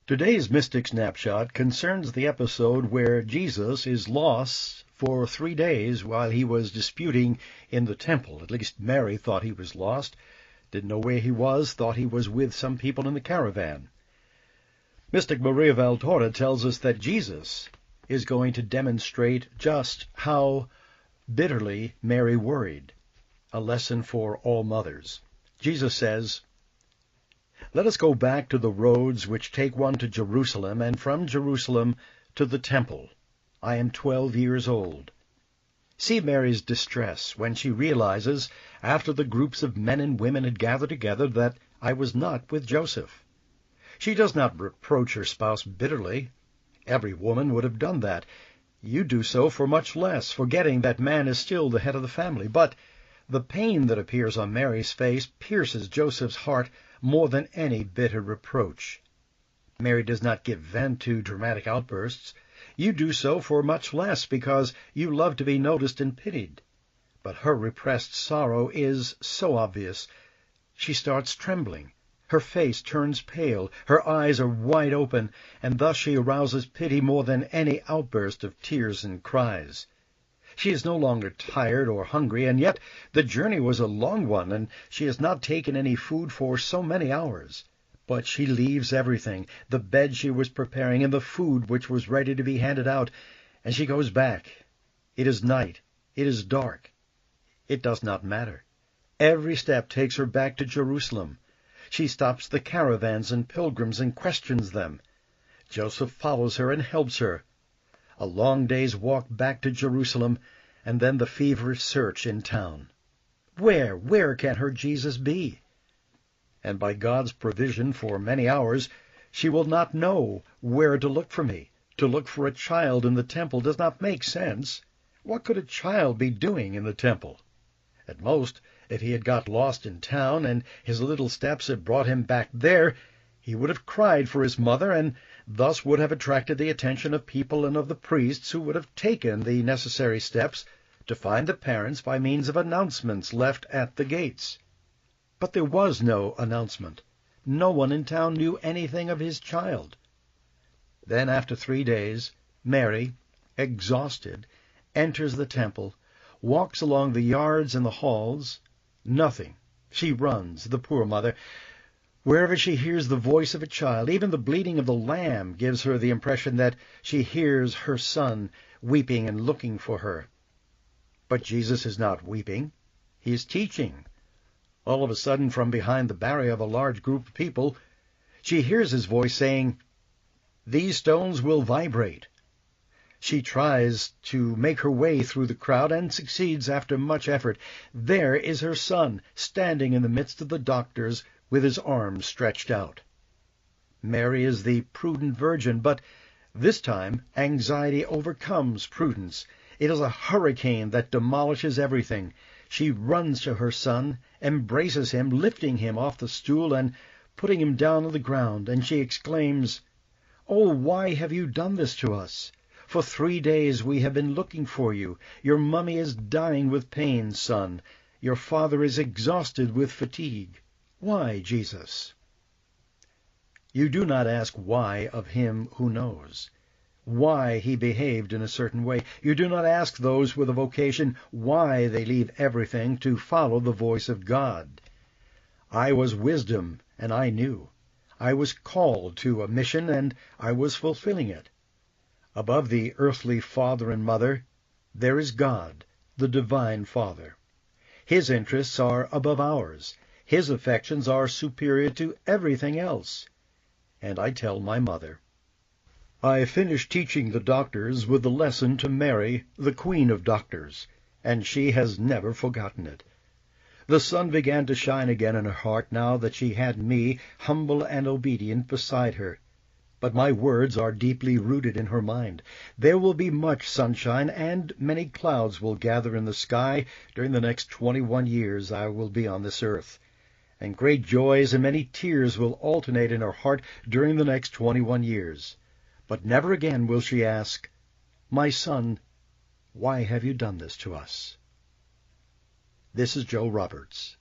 Today's Mystic Snapshot concerns the episode where Jesus is lost for 3 days while he was disputing in the temple. At least Mary thought he was lost, didn't know where he was, thought he was with some people in the caravan. Mystic Maria Valtorta tells us that Jesus is going to demonstrate just how bitterly Mary worried, a lesson for all mothers. Jesus says, "Let us go back to the roads which take one to Jerusalem, and from Jerusalem to the temple. I am 12 years old." See Mary's distress when she realizes, after the groups of men and women had gathered together, that I was not with Joseph. She does not reproach her spouse bitterly. Every woman would have done that. You do so for much less, forgetting that man is still the head of the family. But the pain that appears on Mary's face pierces Joseph's heart more than any bitter reproach. Mary does not give vent to dramatic outbursts. You do so for much less, because you love to be noticed and pitied. But her repressed sorrow is so obvious. She starts trembling. Her face turns pale. Her eyes are wide open, and thus she arouses pity more than any outburst of tears and cries. She is no longer tired or hungry, and yet the journey was a long one, and she has not taken any food for so many hours. But she leaves everything, the bed she was preparing and the food which was ready to be handed out, and she goes back. It is night. It is dark. It does not matter. Every step takes her back to Jerusalem. She stops the caravans and pilgrims and questions them. Joseph follows her and helps her. A long day's walk back to Jerusalem, and then the feverish search in town. Where can her Jesus be? And by God's provision for many hours, she will not know where to look for me. To look for a child in the temple does not make sense. What could a child be doing in the temple? At most, if he had got lost in town and his little steps had brought him back there, he would have cried for his mother, and thus would have attracted the attention of people and of the priests, who would have taken the necessary steps to find the parents by means of announcements left at the gates. But there was no announcement. No one in town knew anything of his child. Then, after 3 days, Mary, exhausted, enters the temple, walks along the yards and the halls. Nothing. She runs, the poor mother. Wherever she hears the voice of a child, even the bleating of the lamb gives her the impression that she hears her son weeping and looking for her. But Jesus is not weeping. He is teaching. All of a sudden, from behind the barrier of a large group of people, she hears his voice saying, "These stones will vibrate." She tries to make her way through the crowd and succeeds after much effort. There is her son, standing in the midst of the doctors, with his arms stretched out. Mary is the prudent virgin, but this time anxiety overcomes prudence. It is a hurricane that demolishes everything. She runs to her son, embraces him, lifting him off the stool and putting him down on the ground, and she exclaims, "Oh, why have you done this to us? For 3 days we have been looking for you. Your mummy is dying with pain, son. Your father is exhausted with fatigue. Why, Jesus?" You do not ask why of him who knows, why he behaved in a certain way. You do not ask those with a vocation why they leave everything to follow the voice of God. I was wisdom, and I knew. I was called to a mission, and I was fulfilling it. Above the earthly father and mother, there is God, the divine Father. His interests are above ours. His affections are superior to everything else. And I tell my mother. I finished teaching the doctors with the lesson to Mary, the Queen of Doctors, and she has never forgotten it. The sun began to shine again in her heart now that she had me, humble and obedient, beside her. But my words are deeply rooted in her mind. There will be much sunshine, and many clouds will gather in the sky during the next 21 years I will be on this earth. And great joys and many tears will alternate in her heart during the next 21 years. But never again will she ask, "My son, why have you done this to us?" This is Joe Roberts.